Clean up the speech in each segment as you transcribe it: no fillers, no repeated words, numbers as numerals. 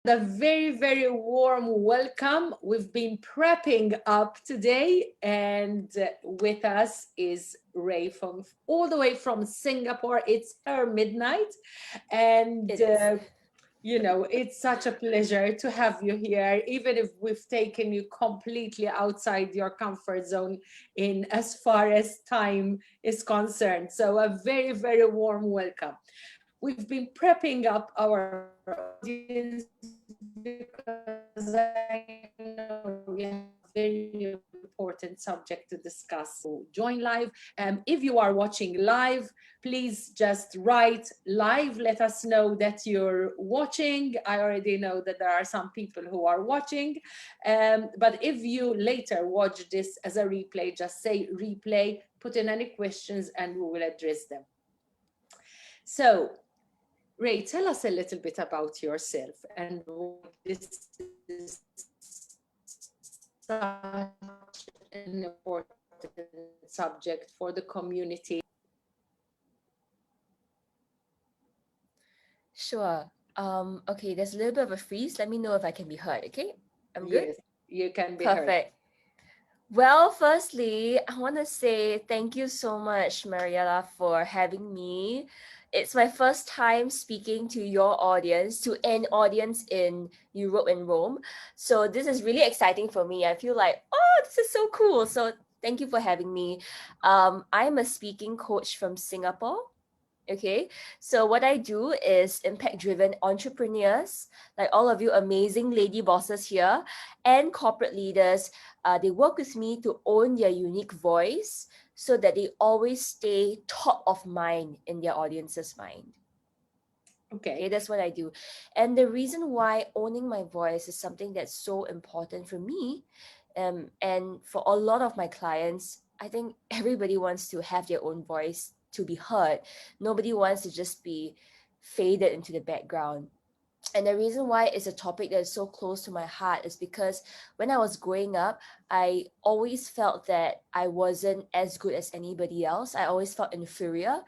A very, very warm welcome. We've been prepping up today, and with us is Ray from all the way from Singapore. It's her midnight, and It is. it's such a pleasure to have you here, even if we've taken you completely outside your comfort zone in as far as time is concerned. So a very, very warm welcome. We've been prepping up our audience because I know we have a very important subject to discuss. So join live. If you are watching live, please just write live. Let us know that you're watching. I already know that there are some people who are watching. But if you later watch this as a replay, just say replay, put in any questions, and we will address them. So, Ray, tell us a little bit about yourself and why this is such an important subject for the community. Sure. Okay, there's a little bit of a freeze. Let me know if I can be heard, okay? I'm good? Yes, you can be heard. Perfect. Well, firstly, I want to say thank you so much, Mariella, for having me. It's my first time speaking to your audience, to an audience in Europe and Rome. So this is really exciting for me. I feel like, oh, this is so cool. So thank you for having me. I'm a speaking coach from Singapore. Okay, so what I do is impact driven entrepreneurs, like all of you amazing lady bosses here, and corporate leaders. They work with me to own their unique voice so that they always stay top of mind in their audience's mind. Okay, Okay. that's what I do. And the reason why owning my voice is something that's so important for me, and for a lot of my clients, I think everybody wants to have their own voice to be heard. Nobody wants to just be faded into the background. And the reason why it's a topic that is so close to my heart is because when I was growing up, I always felt that I wasn't as good as anybody else. I always felt inferior,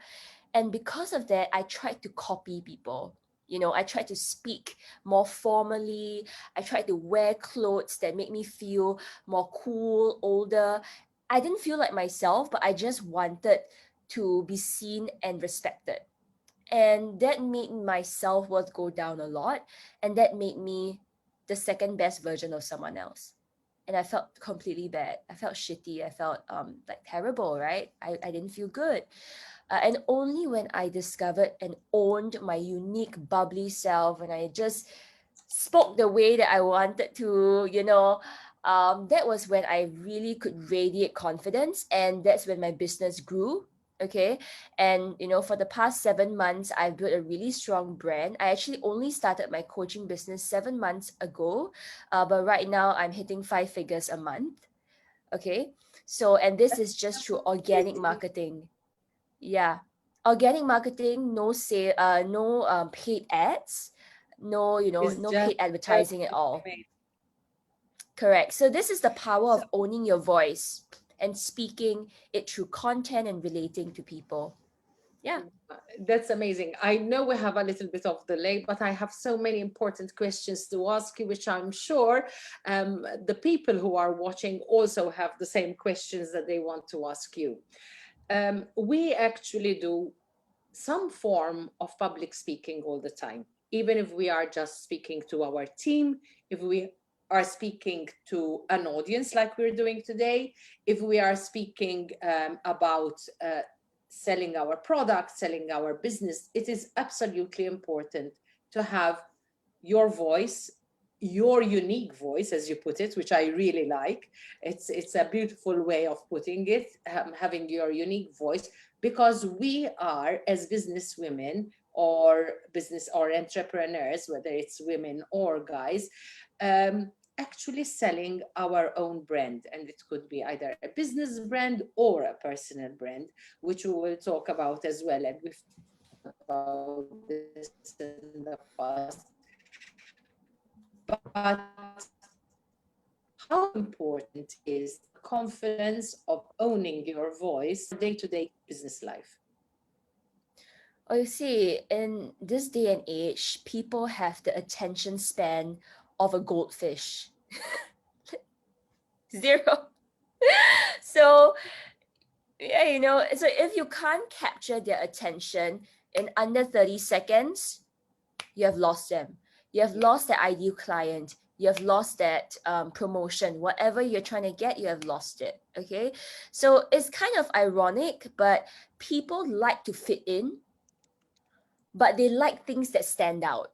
and because of that, I tried to copy people. I tried to speak more formally. I tried to wear clothes that make me feel more cool, older. I didn't feel like myself, but I just wanted to be seen and respected. And that made my self-worth go down a lot. And that made me the second best version of someone else. And I felt completely bad. I felt shitty. I felt like terrible, right? I didn't feel good. And only when I discovered and owned my unique, bubbly self, and I just spoke the way that I wanted to, that was when I really could radiate confidence. And that's when my business grew. Okay. And, for the past 7 months, I've built a really strong brand. I actually only started my coaching business 7 months ago. But right now, I'm hitting 5 figures a month. Okay. So, and this is just through organic Amazing. marketing. Yeah. Organic marketing, no paid ads, It's no just paid advertising at all. amazing. Correct. So this is the power So of owning your voice and speaking it through content and relating to people. Yeah. that's amazing. I know we have a little bit of delay, but I have so many important questions to ask you, which I'm sure the people who are watching also have the same questions that they want to ask you. We actually do some form of public speaking all the time, even if we are just speaking to our team, if we are speaking to an audience like we're doing today, if we are speaking about selling our product, selling our business, it is absolutely important to have your voice, your unique voice, as you put it, which I really like. It's a beautiful way of putting it, having your unique voice, because we are, as business women or business or entrepreneurs, whether it's women or guys, actually selling our own brand. And it could be either a business brand or a personal brand, which we will talk about as well. And we've talked about this in the past. But how important is the confidence of owning your voice day-to-day business life? Oh, you see, in this day and age, people have the attention span of a goldfish. Zero. So, yeah, so if you can't capture their attention in under 30 seconds, you have lost them. You have Yeah, lost that ideal client. You have lost that promotion. Whatever you're trying to get, you have lost it. Okay. So it's kind of ironic, but people like to fit in, but they like things that stand out.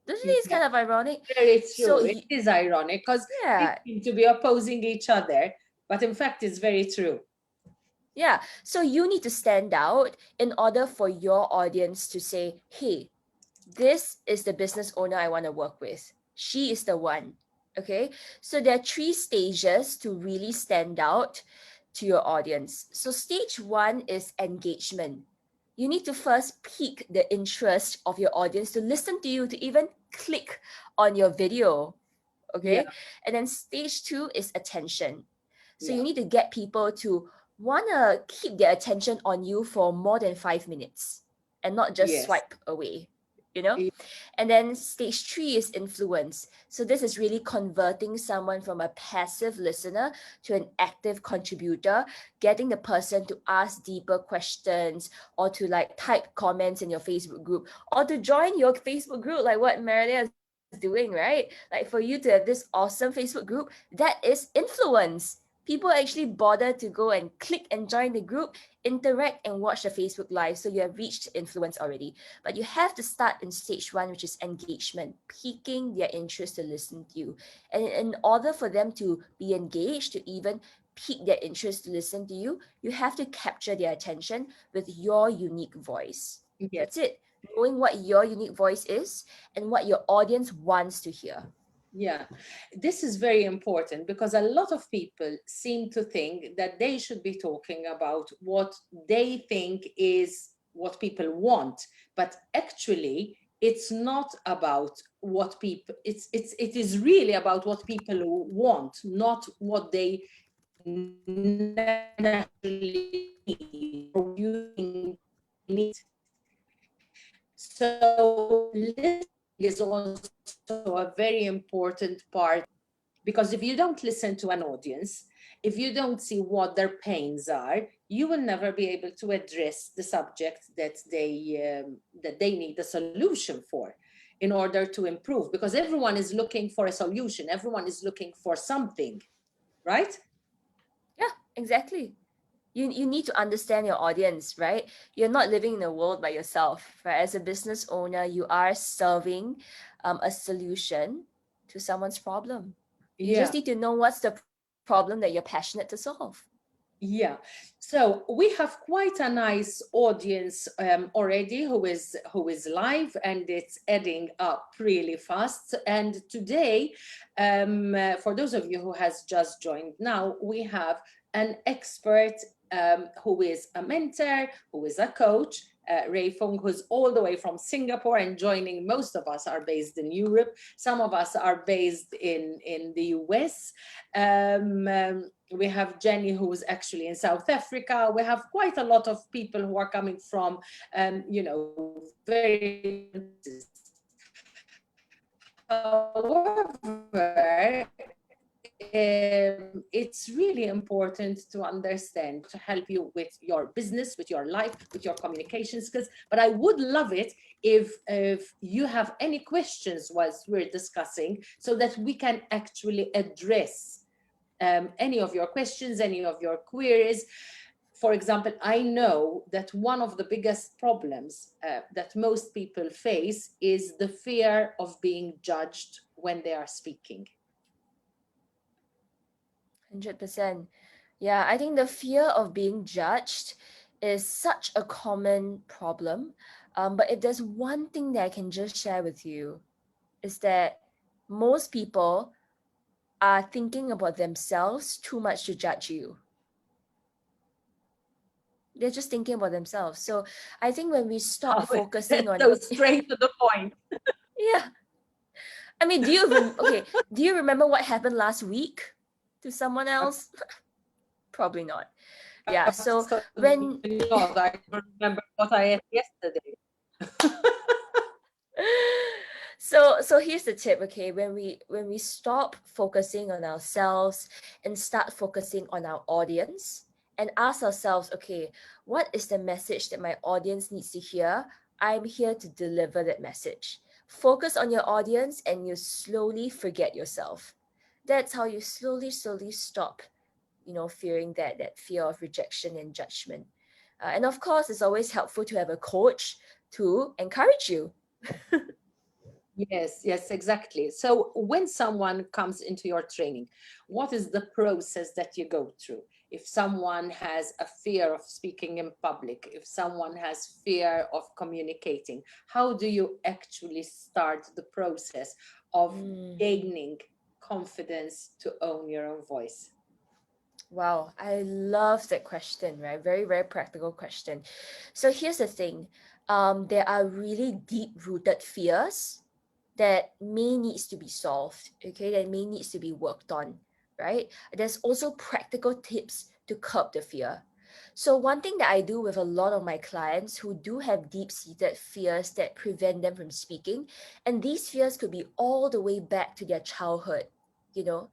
Don't you think it's yeah, kind of ironic? very So, true. It is ironic because they yeah, seem to be opposing each other, but in fact, it's very true. yeah. So you need to stand out in order for your audience to say, hey, this is the business owner I want to work with. She is the one. Okay. So there are three stages to really stand out to your audience. So stage one is engagement. You need to first pique the interest of your audience to listen to you, to even click on your video. Yeah, Okay. And then stage two is attention. So yeah, you need to get people to want to keep their attention on you for more than 5 minutes and not just yes, swipe away, you know? y- And then stage three is influence. So this is really converting someone from a passive listener to an active contributor, getting the person to ask deeper questions or to like type comments in your Facebook group or to join your Facebook group, like what Mariella is doing, right? Like for you to have this awesome Facebook group, that is influence. People actually bother to go and click and join the group, interact and watch the Facebook live. So you have reached influence already. But you have to start in stage one, which is engagement, piquing their interest to listen to you. And in order for them to be engaged, to even pique their interest to listen to you, you have to capture their attention with your unique voice. yes. That's it. Knowing what your unique voice is and what your audience wants to hear. Yeah, this is very important because a lot of people seem to think that they should be talking about what they think is what people want, but actually it's not about what people it is really about what people want, not what they naturally need or you think need. So listening is also a very important part, because if you don't listen to an audience, if you don't see what their pains are, you will never be able to address the subject that they need a solution for in order to improve, because everyone is looking for a solution, everyone is looking for something, right? Yeah, exactly. You need to understand your audience, right? You're not living in a world by yourself, right? As a business owner, you are serving a solution to someone's problem. You just Yeah. need to know what's the problem that you're passionate to solve. Yeah, so we have quite a nice audience already who is live, and it's adding up really fast. And today, for those of you who has just joined now, we have an expert who is a mentor, who is a coach. Ray Fong, who's all the way from Singapore and joining. Most of us are based in Europe. Some of us are based in the US. We have Jenny, who's actually in South Africa. We have quite a lot of people who are coming from, very different places. However, it's really important to understand, to help you with your business, with your life, with your communication skills. But I would love it if you have any questions whilst we're discussing, so that we can actually address any of your questions, any of your queries. For example, I know that one of the biggest problems that most people face is the fear of being judged when they are speaking. 100%. Yeah, I think the fear of being judged is such a common problem. But if there's one thing that I can just share with you, is that most people are thinking about themselves too much to judge you. They're just thinking about themselves. So I think when we stop How focusing on, so straight to the point. yeah, I mean, okay, do you remember what happened last week to someone else? Probably not. Yeah. So when Certainly not. I don't remember what I ate yesterday. so here's the tip, okay? When we stop focusing on ourselves and start focusing on our audience and ask ourselves, okay, what is the message that my audience needs to hear? I'm here to deliver that message. Focus on your audience and you slowly forget yourself. That's how you slowly stop, fearing that fear of rejection and judgment. And of course, it's always helpful to have a coach to encourage you. Yes, yes, exactly. So when someone comes into your training, what is the process that you go through? If someone has a fear of speaking in public, if someone has fear of communicating, how do you actually start the process of Mm. gaining confidence to own your own voice? Wow, I love that question, right? Very, very practical question. So here's the thing. There are really deep-rooted fears that may needs to be solved, okay? That may needs to be worked on, right? There's also practical tips to curb the fear. So one thing that I do with a lot of my clients who do have deep-seated fears that prevent them from speaking, and these fears could be all the way back to their childhood, you know,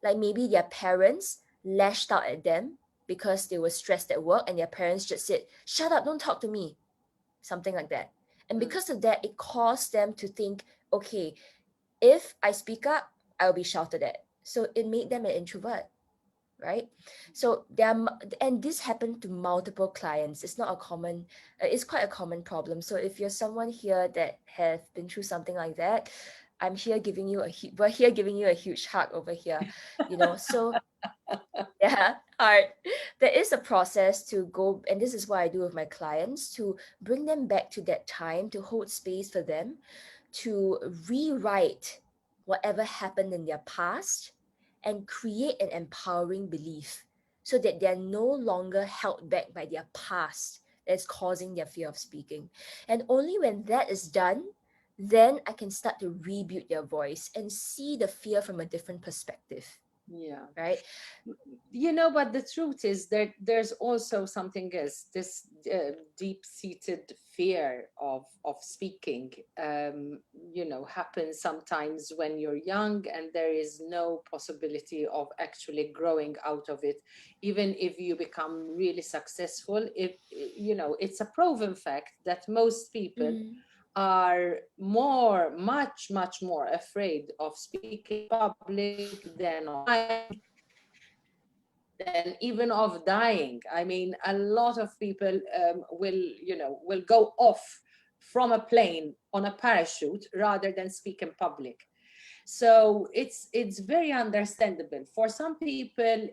like maybe their parents lashed out at them because they were stressed at work and their parents just said, "Shut up, don't talk to me," something like that. And Mm. because of that, it caused them to think, okay, if I speak up, I'll be shouted at. So it made them an introvert, right? So and this happened to multiple clients. It's not a common, it's quite a common problem. So if you're someone here that have been through something like that, we're here giving you a huge hug over here, So yeah, all right. There is a process to go, and this is what I do with my clients to bring them back to that time, to hold space for them, to rewrite whatever happened in their past and create an empowering belief so that they're no longer held back by their past that's causing their fear of speaking. And only when that is done, then I can start to rebuild their voice and see the fear from a different perspective, Yeah. right? But the truth is that there's also something else, this deep-seated fear of speaking, happens sometimes when you're young and there is no possibility of actually growing out of it. Even if you become really successful, if it's a proven fact that most people Mm. are much, much more afraid of speaking in public than of trying, than even of dying. I mean, a lot of people will go off from a plane on a parachute rather than speak in public. So it's very understandable. For some people,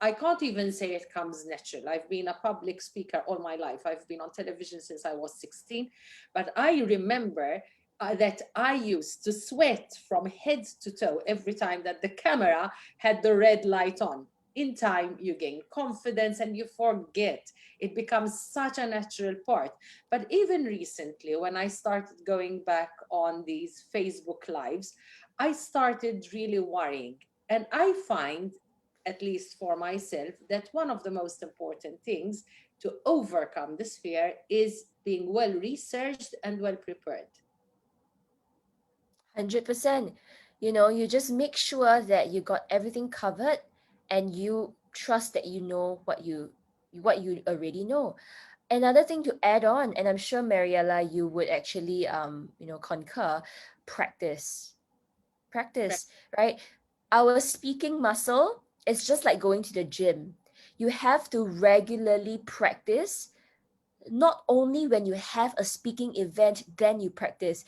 I can't even say it comes natural. I've been a public speaker all my life. I've been on television since I was 16. But I remember that I used to sweat from head to toe every time that the camera had the red light on. In time, you gain confidence and you forget. It becomes such a natural part. But even recently, when I started going back on these Facebook Lives, I started really worrying. And I find, at least for myself, that one of the most important things to overcome this fear is being well researched and well prepared. 100%. You just make sure that you got everything covered and you trust that you know what you already know. Another thing to add on, and I'm sure Mariella, you would actually concur, practice. Practice, right? Our speaking muscle is just like going to the gym. You have to regularly practice, not only when you have a speaking event, then you practice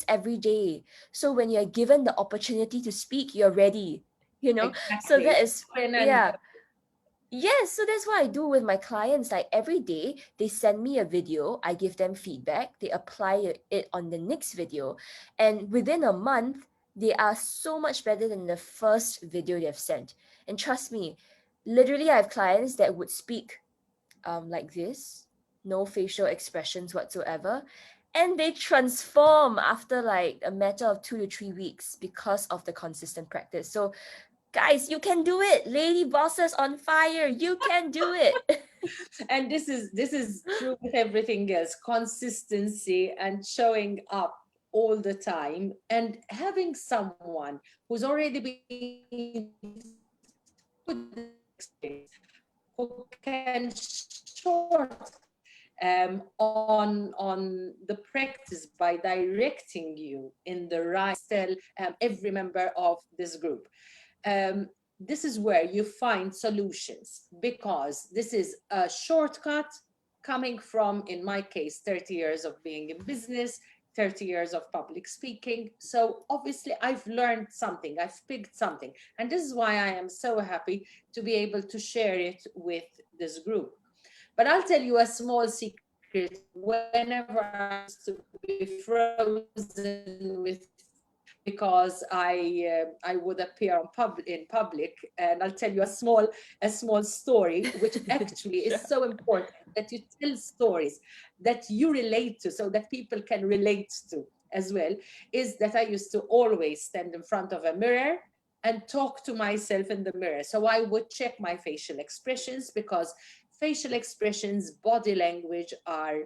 every day, so when you're given the opportunity to speak, you're ready. So Exactly. that is, And then, yeah. Yes, so that's what I do with my clients. Like every day, they send me a video, I give them feedback, they apply it on the next video, and within a month, they are so much better than the first video they've sent. And trust me, literally, I have clients that would speak like this, no facial expressions whatsoever. And they transform after like a matter of 2 to 3 weeks because of the consistent practice. So Guys, you can do it. Lady bosses on fire. You can do it. And this is true with everything else, consistency and showing up all the time, and having someone who's already been through the experience, who can short on the practice by directing you in the right. Tell every member of this group, this is where you find solutions, because this is a shortcut coming from, in my case, 30 years of being in business, 30 years of public speaking. So obviously I've learned something, I've picked something, and this is why I am so happy to be able to share it with this group. But I'll tell you a small secret. Whenever I used to be frozen with fear because I would appear in public, and I'll tell you a small story, which actually is so important that you tell stories that you relate to, so that people can relate to as well. Is that I used to always stand in front of a mirror and talk to myself in the mirror. So I would check my facial expressions, because facial expressions, body language are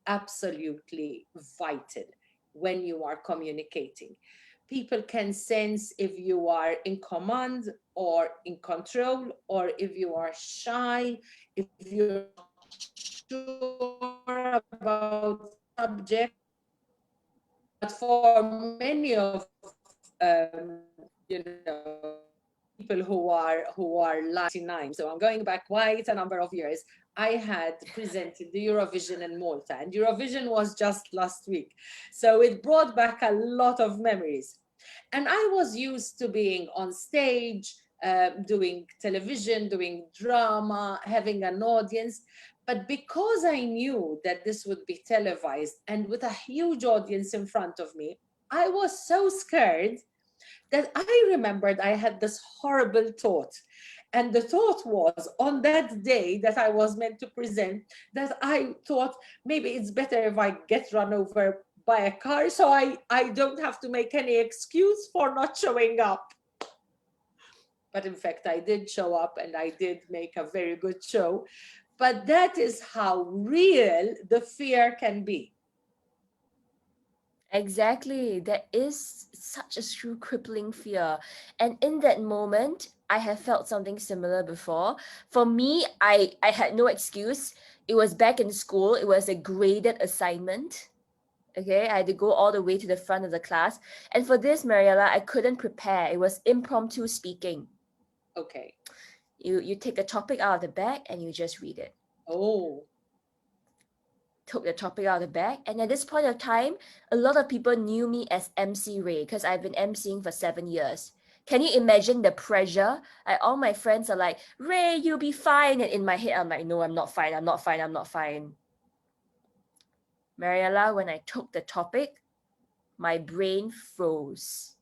absolutely vital when you are communicating. People can sense if you are in command or in control, or if you are shy, if you're sure about subject. But for many of people who are like 99, so I'm going back quite a number of years, I had presented the Eurovision in Malta, and Eurovision was just last week. So it brought back a lot of memories. And I was used to being on stage, doing television, doing drama, having an audience. But because I knew that this would be televised and with a huge audience in front of me, I was so scared that I remembered I had this horrible thought. And the thought was, on that day that I was meant to present, that I thought maybe it's better if I get run over by a car, so I don't have to make any excuse for not showing up. But in fact, I did show up and I did make a very good show. But that is how real the fear can be. Exactly. That is such a true crippling fear. And in that moment, I have felt something similar before. For me, I had no excuse. It was back in school. It was a graded assignment. Okay, I had to go all the way to the front of the class. And for this, Mariella, I couldn't prepare. It was impromptu speaking. Okay. You take a topic out of the bag and you just read it. Oh, Took the topic out of the bag. And at this point of time, a lot of people knew me as MC Ray because I've been MCing for 7 years. Can you imagine the pressure? All my friends are like, Ray, you'll be fine. And in my head, I'm like, no, I'm not fine. I'm not fine. I'm not fine. Mariella, when I took the topic, my brain froze.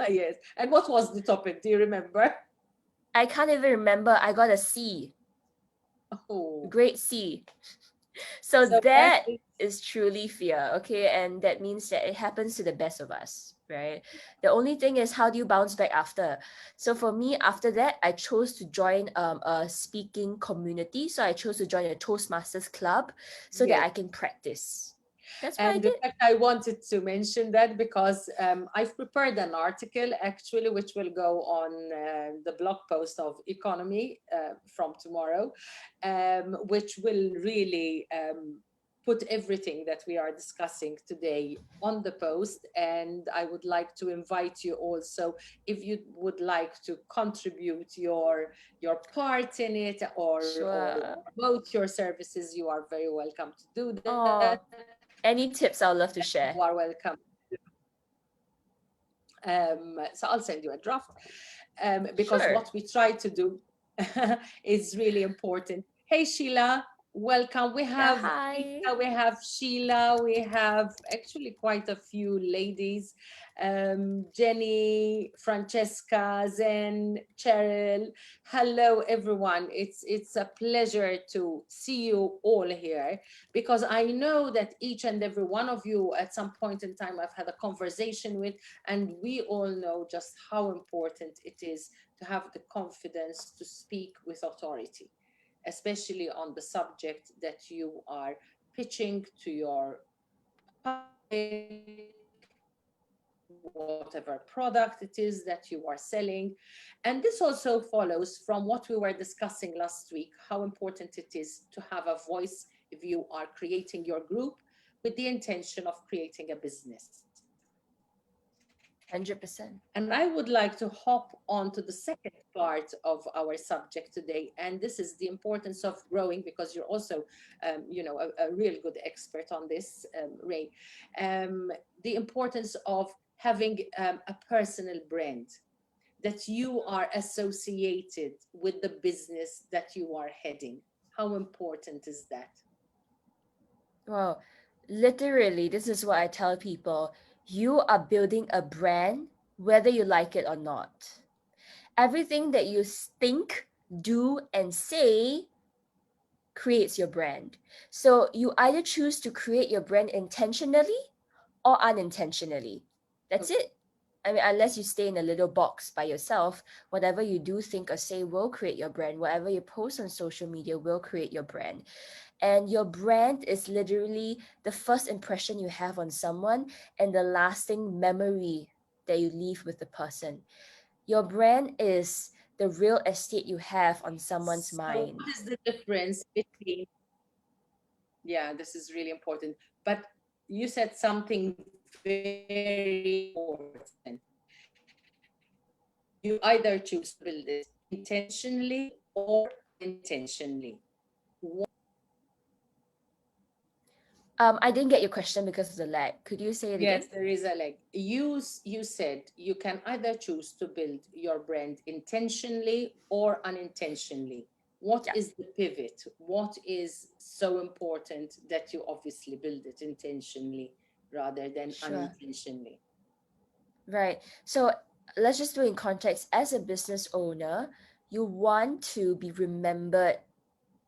yes. And what was the topic? Do you remember? I can't even remember. I got a C, Oh, grade C. So so that that is, is truly fear, okay? And that means that it happens to the best of us, right? The only thing is, how do you bounce back after? So for me, after that, I chose to join a speaking community. So I chose to join a Toastmasters club so that yes. I can practice. That's what I And in did. fact, I wanted to mention that because I've prepared an article actually, which will go on the blog post of Economy from tomorrow, which will really put everything that we are discussing today on the post. And I would like to invite you also, if you would like to contribute your part in it, or Sure. promote your services, you are very welcome to do that. Oh, any tips I'll love to You are share. welcome. So I'll send you a draft, because Sure. what we try to do is really important. Hey, Sheila. Welcome. We Yeah, have hi. Rita, we have Sheila, we have actually quite a few ladies. Jenny, Francesca, Zen, Cheryl. Hello, everyone. It's a pleasure to see you all here, because I know that each and every one of you at some point in time I've had a conversation with, and we all know just how important it is to have the confidence to speak with authority, especially on the subject that you are pitching to your public, whatever product it is that you are selling. And this also follows from what we were discussing last week, how important it is to have a voice if you are creating your group with the intention of creating a business. And I would 100%. like to hop on to the second part of our subject today, and this is the importance of growing, because you're also, a real good expert on this, Ray. The importance of having a personal brand, that you are associated with the business that you are heading. How important is that? Well, literally, this is what I tell people. You are building a brand whether you like it or not. Everything that you think, do, and say creates your brand. So you either choose to create your brand intentionally or unintentionally. That's Okay. it. I mean, unless you stay in a little box by yourself, whatever you do, think, or say will create your brand. Whatever you post on social media will create your brand. And your brand is literally the first impression you have on someone and the lasting memory that you leave with the person. Your brand is the real estate you have on someone's So what mind. is the difference between, yeah, this is really important. But you said something very important. You either choose to build it intentionally or unintentionally. I didn't get your question because of the lag. Could you say it again? Yes, there is a leg. You said you can either choose to build your brand intentionally or unintentionally. What Yeah, is the pivot? What is so important that you obviously build it intentionally rather than sure. unintentionally? Right. So let's just do in context. As a business owner, you want to be remembered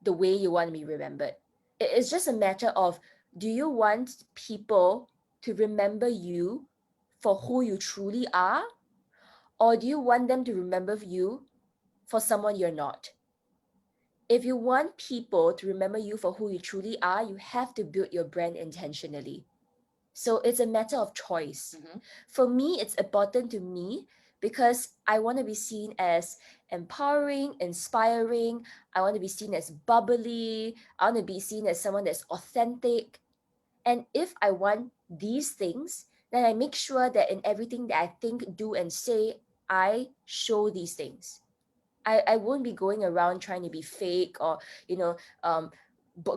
the way you want to be remembered. It's just a matter of, do you want people to remember you for who you truly are, or do you want them to remember you for someone you're not? If you want people to remember you for who you truly are, you have to build your brand intentionally. So it's a matter of choice. Mhm. For me, it's important to me because I want to be seen as empowering, inspiring. I want to be seen as bubbly. I want to be seen as someone that's authentic. And if I want these things, then I make sure that in everything that I think, do, and say, I show these things. I won't be going around trying to be fake or, you know, um,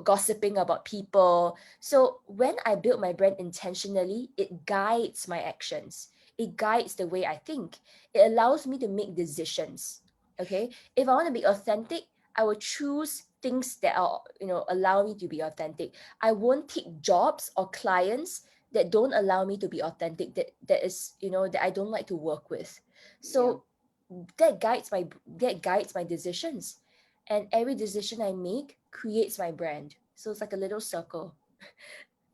gossiping about people. So when I build my brand intentionally, it guides my actions. It guides the way I think. It allows me to make decisions. Okay. If I want to be authentic, I will choose things that are, allow me to be authentic. I won't take jobs or clients that don't allow me to be authentic, that is, that I don't like to work with. Yeah. So that guides my decisions, and every decision I make creates my brand. So it's like a little circle.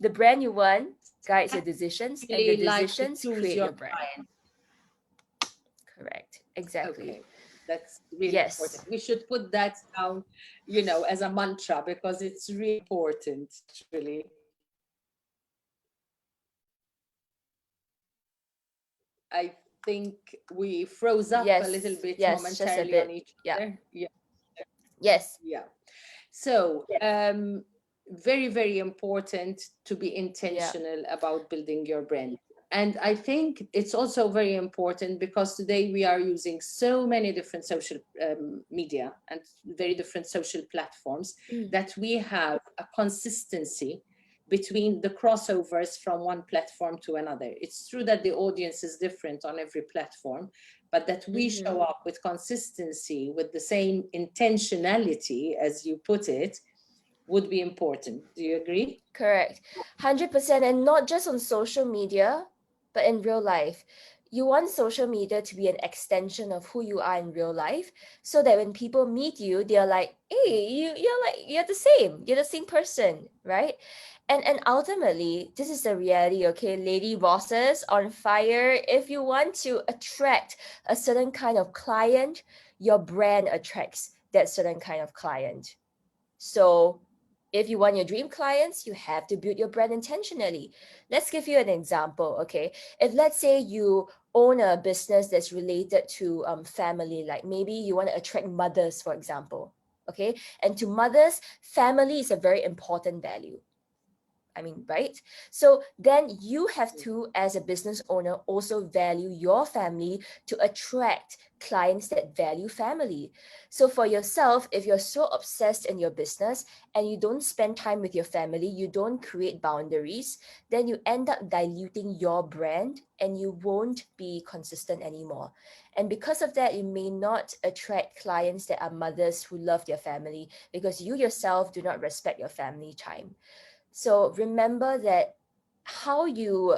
The brand you want guides your decisions, and the Really like to decisions choose create your your brand. client. Correct, exactly. Okay. That's really important. Yes, We should put that down, as a mantra, because it's really important, actually. I think we froze up a little yes, bit yes, just a momentarily on bit. each Yeah. other. Yeah, Yes. yeah. So, very, very important to be Yeah. intentional about building your brand. And I think it's also very important because today we are using so many different social media and very different social platforms, Mm. that we have a consistency between the crossovers from one platform to another. It's true that the audience is different on every platform, but that we Mm-hmm. show up with consistency, with the same intentionality, as you put it, would be important. Do you agree? Correct. 100%. And not just on social media, but in real life. You want social media to be an extension of who you are in real life, so that when people meet you, they're like, hey, you're the same. You're the same person, right? And ultimately, this is the reality, okay, lady bosses on fire. If you want to attract a certain kind of client, your brand attracts that certain kind of client. So, if you want your dream clients, you have to build your brand intentionally. Let's give you an example, okay? If let's say you own a business that's related to family, like maybe you want to attract mothers, for example, okay? And to mothers, family is a very important value. I mean, right? So then you have to, as a business owner, also value your family to attract clients that value family. So for yourself, if you're so obsessed in your business and you don't spend time with your family, you don't create boundaries, then you end up diluting your brand and you won't be consistent anymore. And because of that, you may not attract clients that are mothers who love their family because you yourself do not respect your family time. So remember that how you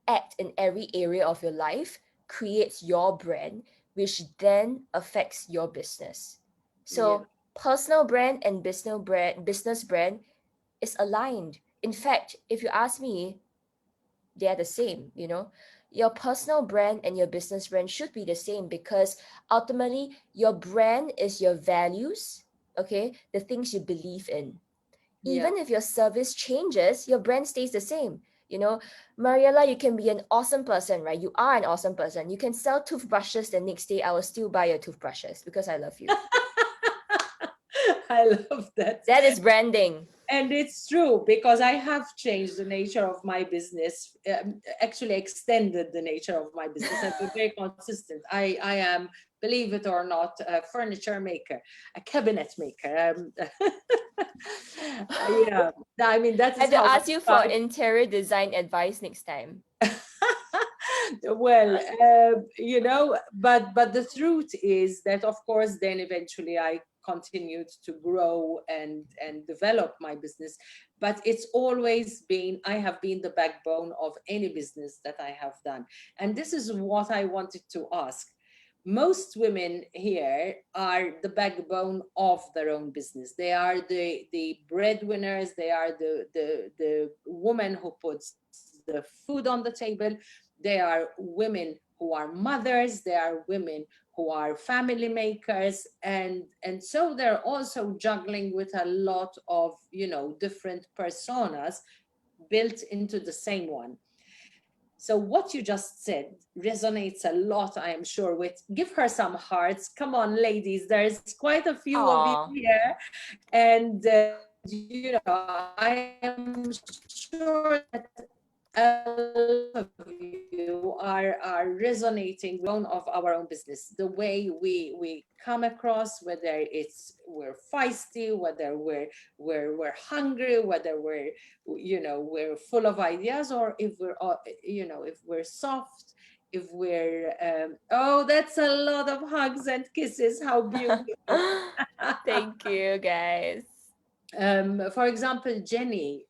act in every area of your life creates your brand, which then affects your business. Yeah. So personal brand and business brand is aligned. In fact, if you ask me, they are the same, you know. Your personal brand and your business brand should be the same because ultimately your brand is your values, okay? The things you believe in. Yeah. Even if your service changes, your brand stays the same. You know, Mariella, you can be an awesome person, right? You are an awesome person. You can sell toothbrushes the next day. I will still buy your toothbrushes because I love you. I love that. That is branding. And it's true because I have changed the nature of my business, actually extended the nature of my business and been very consistent. I am, believe it or not, a furniture maker, a cabinet maker. Yeah, I mean, that I is have to how ask you for I interior design advice next time. well, but the truth is that, of course, then eventually I continued to grow and develop my business. But it's always been, I have been the backbone of any business that I have done. And this is what I wanted to ask. Most women here are the backbone of their own business. They are the breadwinners. They are the woman who puts the food on the table. They are women who are mothers. They are women who are family makers, and so they're also juggling with a lot of different personas built into the same one. So what you just said resonates a lot, I am sure, with, give her some hearts. Come on, ladies, there's quite a few of you Aw, here. And I am sure that a lot of you are resonating with the backbone of our own business, the way we come across, whether it's we're feisty, whether we're hungry, whether we're full of ideas, or if we're soft, if we're oh, that's a lot of hugs and kisses, how beautiful. thank you, guys. For example, Jenny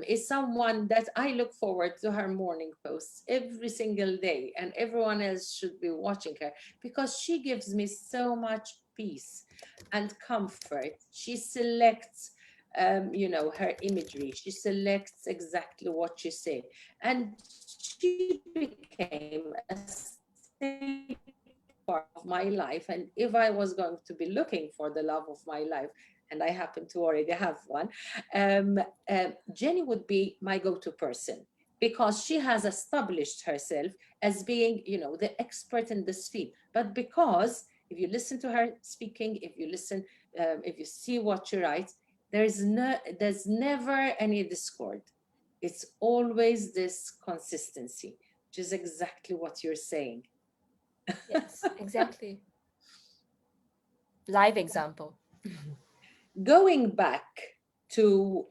is someone that I look forward to her morning posts every single day, and everyone else should be watching her because she gives me so much peace and comfort. She selects, her imagery. She selects exactly what she say, and she became a staple part of my life. And if I was going to be looking for the love of my life, and I happen to already have one, Jenny would be my go-to person because she has established herself as being, the expert in this field. But because if you listen to her speaking, if you see what she writes, there's never any discord. It's always this consistency, which is exactly what you're saying. Yes, exactly. Live example. Going back to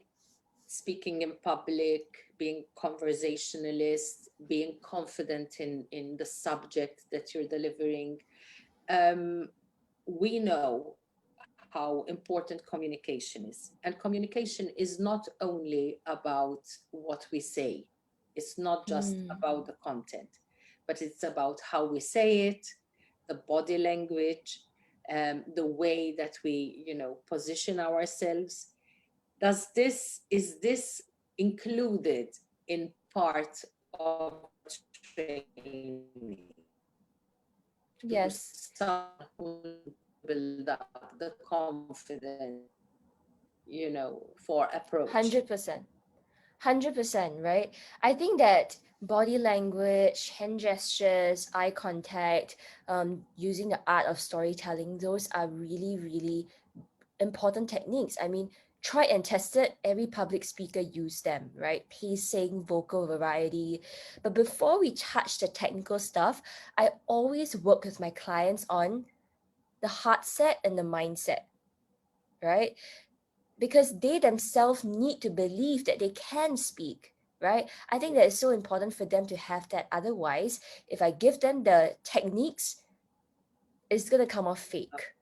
speaking in public, being conversationalist, being confident in the subject that you're delivering. Um, we know how important communication is. And communication is not only about what we say, it's not just Mm. about the content, but it's about how we say it, the body language, the way that we, position ourselves. Is this included in part of a training to Yes. someone who build up the confidence, for approach? 100%. 100%, right? I think that body language, hand gestures, eye contact, using the art of storytelling, those are really, really important techniques. I mean, try and test it. Every public speaker use them, right? Pacing, vocal variety. But before we touch the technical stuff, I always work with my clients on the heart set and the mindset, right? Because they themselves need to believe that they can speak, right? I think that it's so important for them to have that. Otherwise, if I give them the techniques, it's going to come off fake.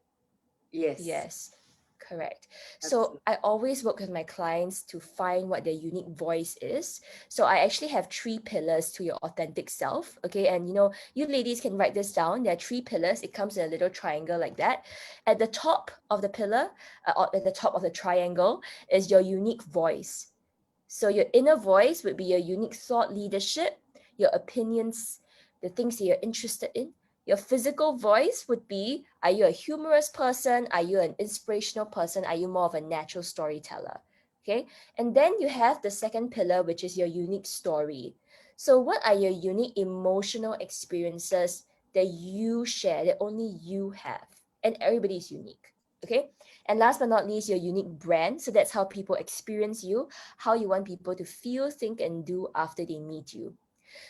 Yes, Yes, correct. So absolutely. I always work with my clients to find what their unique voice is. So I actually have three pillars to your authentic self. Okay. And you ladies can write this down. There are three pillars. It comes in a little triangle like that. At the top of the pillar, or at the top of the triangle, is your unique voice. So your inner voice would be your unique thought leadership, your opinions, the things that you're interested in. Your physical voice would be, are you a humorous person? Are you an inspirational person? Are you more of a natural storyteller? Okay. And then you have the second pillar, which is your unique story. So what are your unique emotional experiences that you share, that only you have? And everybody is unique. Okay. And last but not least, your unique brand. So that's how people experience you, how you want people to feel, think, and do after they meet you.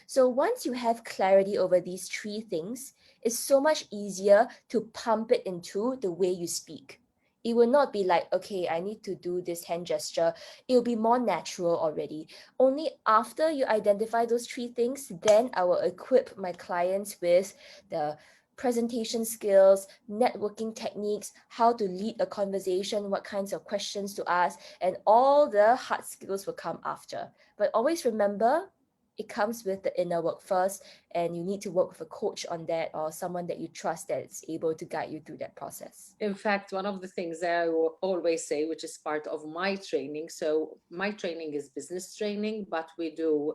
So once you have clarity over these three things, it's so much easier to pump it into the way you speak. It will not be like, okay, I need to do this hand gesture. It'll be more natural already. Only after you identify those three things, then I will equip my clients with the presentation skills, networking techniques, how to lead a conversation, what kinds of questions to ask, and all the hard skills will come after. But always remember, it comes with the inner work first, and you need to work with a coach on that, or someone that you trust that's able to guide you through that process. In fact, one of the things that I always say, which is part of my training, so my training is business training, but we do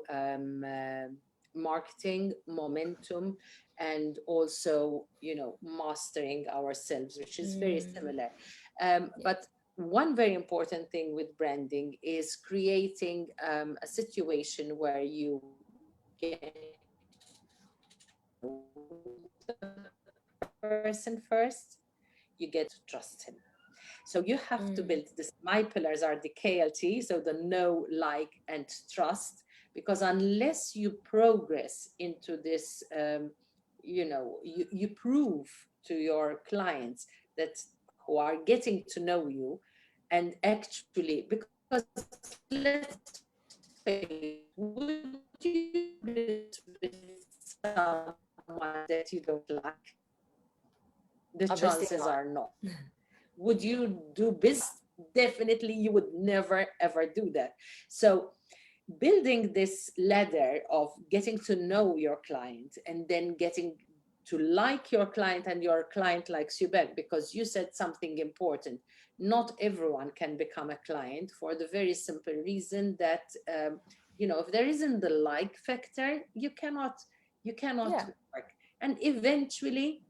marketing, momentum, and also, mastering ourselves, which is very Mm, similar. yeah. But one very important thing with branding is creating a situation where you get to know the person first, you get to trust him. So you have to Mm, build this. My pillars are the KLT, so the know, like, and trust. Because unless you progress into this, you prove to your clients that who are getting to know you, and actually, because let's face it, would you do business with someone that you don't like? The chances are no. Would obviously you not. do business? Definitely, you would never ever do that. So, building this ladder of getting to know your client and then getting to like your client and your client likes you back, because you said something important. Not everyone can become a client, for the very simple reason that if there isn't the like factor, you cannot Yeah. work. And eventually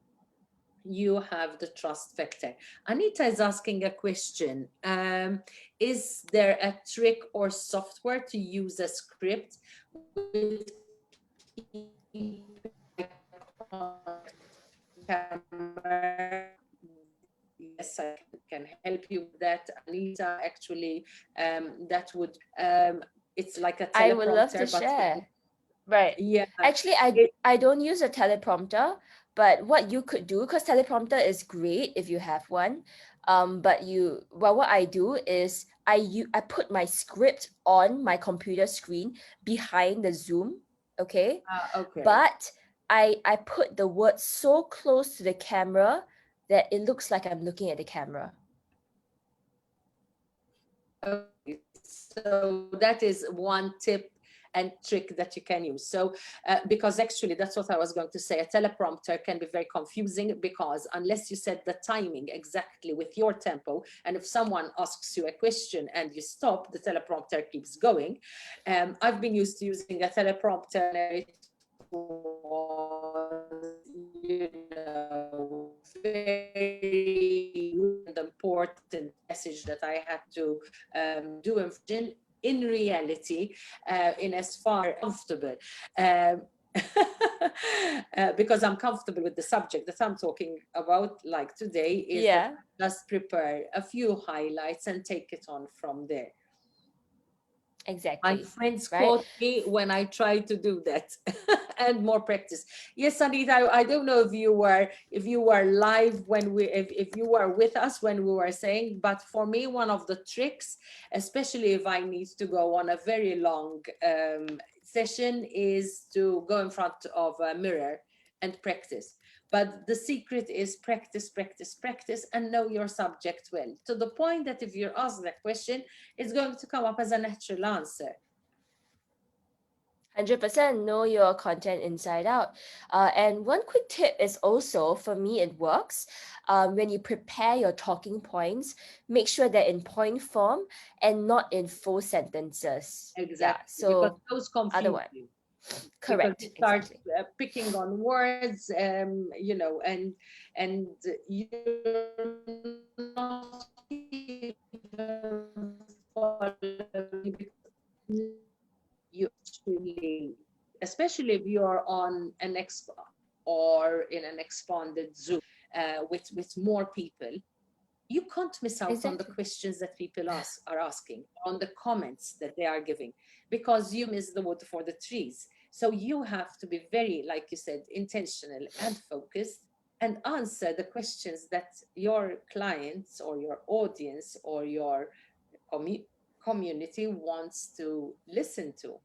you have the trust factor. Anita is asking a question. Is there a trick or software to use a script with keeping eye contact with camera? Yes, I can help you with that, Anita. Actually, that would it's like a I would love to teleprompter, but share. Right. yeah, Actually, I it, I don't use a teleprompter, but what you could do, because teleprompter is great if you have one. But what I do is I put my script on my computer screen behind the Zoom, okay? okay. But I put the word so close to the camera that it looks like I'm looking at the camera. Okay, so that is one tip and trick that you can use. So, because actually that's what I was going to say, a teleprompter can be very confusing because unless you set the timing exactly with your tempo, and if someone asks you a question and you stop, the teleprompter keeps going. I've been used to using a teleprompter and it was, very important message that I had to do in reality, in as far comfortable. Um, because I'm comfortable with the subject that I'm talking about, like today, is that Yeah, I just prepare a few highlights and take it on from there. My exactly. friends Right? quote me when I try to do that, and more practice. Yes, Anita, I don't know if you were live when if you were with us when we were saying, but for me, one of the tricks, especially if I need to go on a very long session, is to go in front of a mirror and practice. But the secret is practice, practice, practice, and know your subject well, to the point that if you're asked a question, it's going to come up as a natural answer. 100% know your content inside out. And one quick tip is also, for me, it works. When you prepare your talking points, make sure they're in point form and not in full sentences. Yeah, Exactly, because so those confuse otherwise, you. Because correct, you start exactly. picking on words, and you're not even following, because you actually, especially if you're on an or in an expanded Zoom with more people, you can't miss out on the Exactly. questions that people are asking, on the comments that they are giving, because you miss the wood for the trees. So you have to be very, like you said, intentional and focused, and answer the questions that your clients or your audience or your commu- community wants to listen to.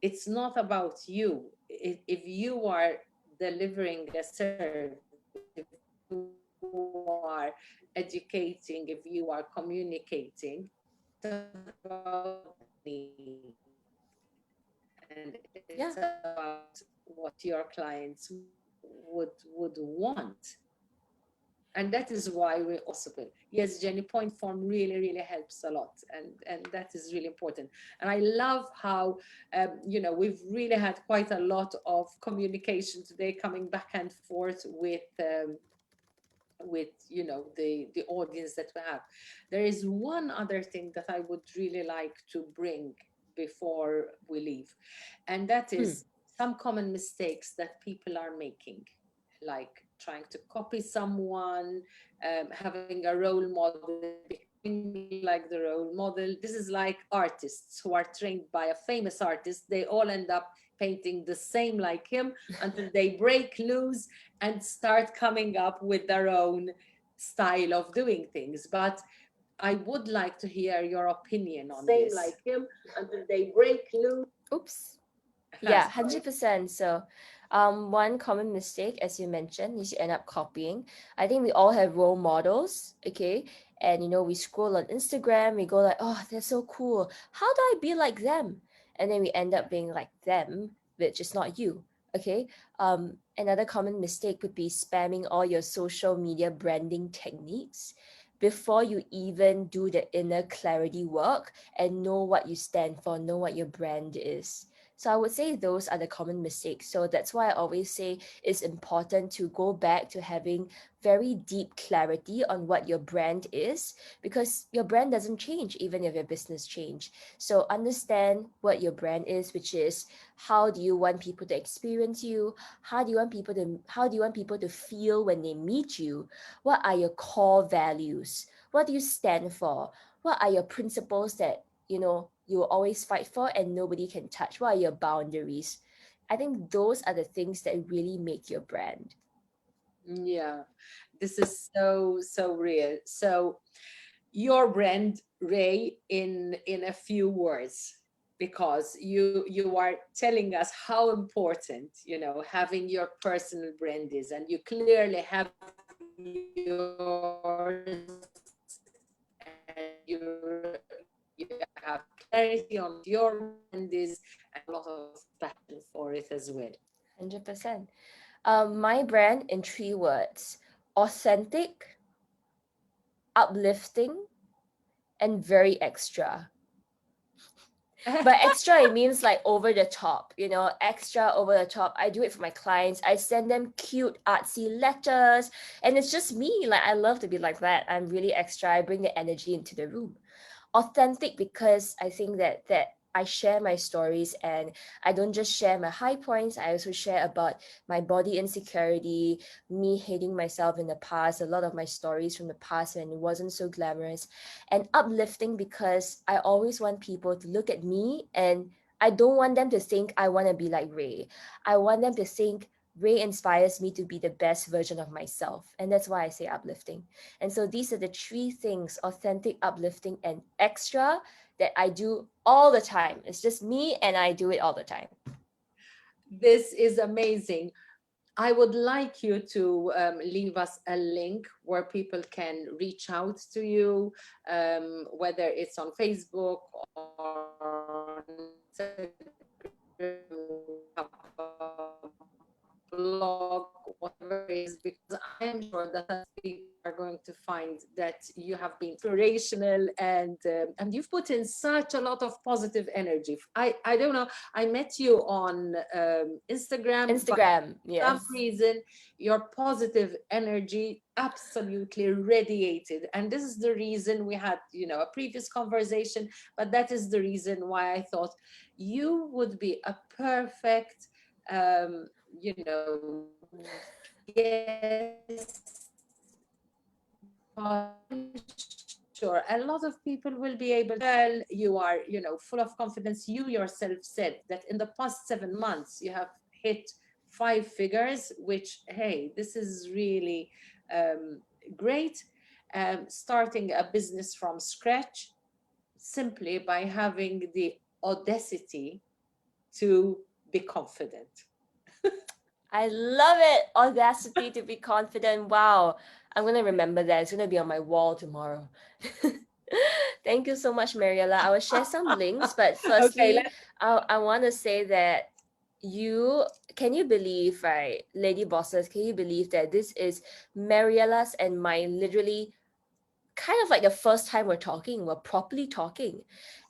It's not about you. If you are delivering a service, if you are educating, if you are communicating, it's about me, and it's Yeah. about what your clients would want. And that is why we also build. Yes, Jenny, point form really, really helps a lot. And that is really important. And I love how, we've really had quite a lot of communication today, coming back and forth with the audience that we have. There is one other thing that I would really like to bring before we leave, and that Hmm. is some common mistakes that people are making, like trying to copy someone, having a role model, becoming like the role model. This is like artists who are trained by a famous artist. They all end up painting the same like him until they break loose and start coming up with their own style of doing things. But I would like to hear your opinion on Same this. like him until they break loose. Oops. Yeah, Sorry. 100%. So, one common mistake, as you mentioned, is you end up copying. I think we all have role models, okay? And we scroll on Instagram, we go like, oh, they're so cool. How do I be like them? And then we end up being like them, which is not you, okay? Another common mistake would be spamming all your social media branding techniques before you even do the inner clarity work and know what you stand for, know what your brand is. So I would say those are the common mistakes. So that's why I always say it's important to go back to having very deep clarity on what your brand is, because your brand doesn't change even if your business change. So understand what your brand is, which is how do you want people to experience you? How do you want people to feel when they meet you? What are your core values? What do you stand for? What are your principles that you will always fight for and nobody can touch? What are your boundaries? I think those are the things that really make your brand. Yeah, this is so real. So your brand, Ray, in a few words, because you are telling us how important having your personal brand is, and you clearly have yours, and you you have clarity on what your brand is, and a lot of passion for it as well. 100%. My brand in 3 words: authentic, uplifting, and very extra. But extra, it means like over the top, extra over the top. I do it for my clients. I send them cute, artsy letters. And it's just me. Like, I love to be like that. I'm really extra. I bring the energy into the room. Authentic, because I think that I share my stories, and I don't just share my high points. I also share about my body insecurity, me hating myself in the past, a lot of my stories from the past when it wasn't so glamorous. And uplifting, because I always want people to look at me, and I don't want them to think I want to be like Ray. I want them to think Ray inspires me to be the best version of myself. And that's why I say uplifting. And so these are the 3 things: authentic, uplifting, and extra, that I do all the time. It's just me, and I do it all the time. This is amazing. I would like you to leave us a link where people can reach out to you, whether it's on Facebook or on Instagram, have a blog, whatever it is, because I am sure that as people are going to find that you have been inspirational, and you've put in such a lot of positive energy. I don't know. I met you on Instagram, but Instagram, for some yes. reason your positive energy absolutely radiated, and this is the reason we had, a previous conversation, but that is the reason why I thought you would be a perfect guest, because I'm sure a lot of people will be able to tell you are, full of confidence. You yourself said that in the past 7 months you have hit 5 figures, which, hey, this is really great. Starting a business from scratch simply by having the audacity to be confident. I love it. Audacity to be confident. Wow. I'm going to remember that. It's going to be on my wall tomorrow. Thank you so much, Mariella. I will share some links, but Okay, firstly, I want to say that can you believe, right, lady bosses, can you believe that this is Mariella's and my literally kind of like the first time we're properly talking.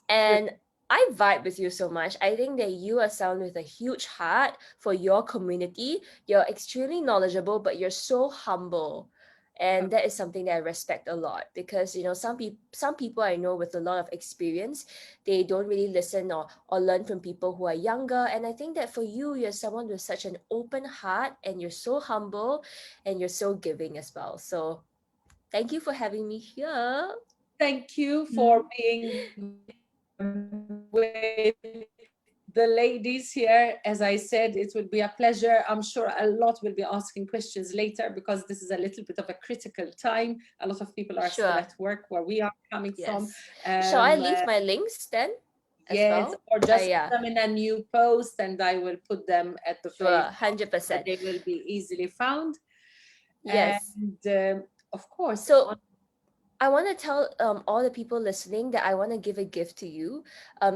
And I vibe with you so much. I think that you are someone with a huge heart for your community. You're extremely knowledgeable, but you're so humble. And that is something that I respect a lot, because some people I know with a lot of experience, they don't really listen or learn from people who are younger. And I think that for you, you're someone with such an open heart, and you're so humble, and you're so giving as well. So thank you for having me here. thank you for being with the ladies here. As I said, it will be a pleasure. I'm sure a lot will be asking questions later, because this is a little bit of a critical time. A lot of people are still Sure. at work where we are coming from. Yes. Shall I leave my links then as Yes, well? or just Yeah. put them in a new post, and I will put them at the Sure. page, that 100%. they will be easily found. Yes. And of course, So I want to tell all the people listening that I want to give a gift to you,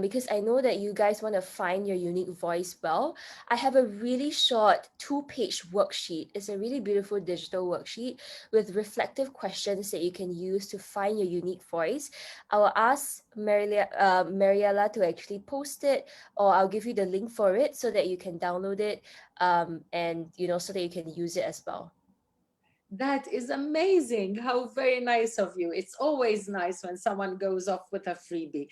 because I know that you guys want to find your unique voice well. I have a really short 2-page worksheet. It's a really beautiful digital worksheet with reflective questions that you can use to find your unique voice. I will ask Mariella to actually post it, or I'll give you the link for it so that you can download it, and so that you can use it as well. that is amazing. How very nice of you. It's always nice when someone goes off with a freebie.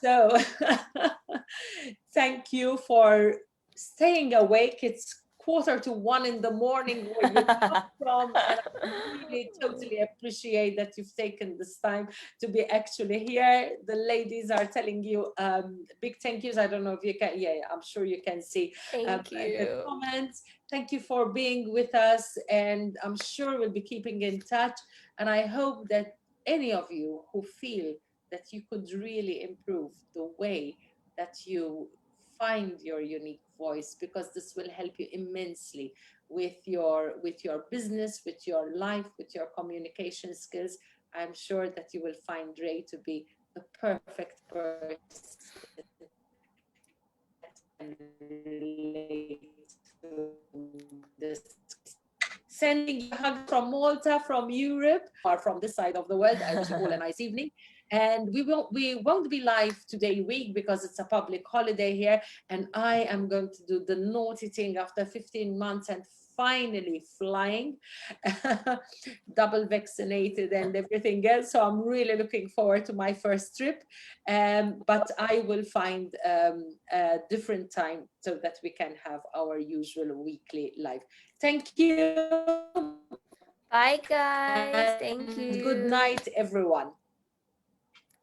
So thank you for staying awake. It's 1:45 in the morning where you come from, and I really totally appreciate that you've taken this time to be actually here. The ladies are telling you big thank yous. I don't know if you can, yeah, I'm sure you can see Thank the you. comments. Thank you for being with us, and I'm sure we'll be keeping in touch. And I hope that any of you who feel that you could really improve the way that you find your unique voice, because this will help you immensely with your business, with your life, with your communication skills. I'm sure that you will find Ray to be a perfect person that can relate to this. Sending you hugs from Malta, from Europe, or from this side of the world. I wish you all a nice evening. And we won't be live today week because it's a public holiday here. And I am going to do the naughty thing after 15 months and finally flying, double vaccinated and everything else. So I'm really looking forward to my first trip. But I will find a different time so that we can have our usual weekly live. Thank you. Bye, guys. And Thank good you. night, everyone.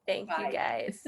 Thank you, Bye. guys.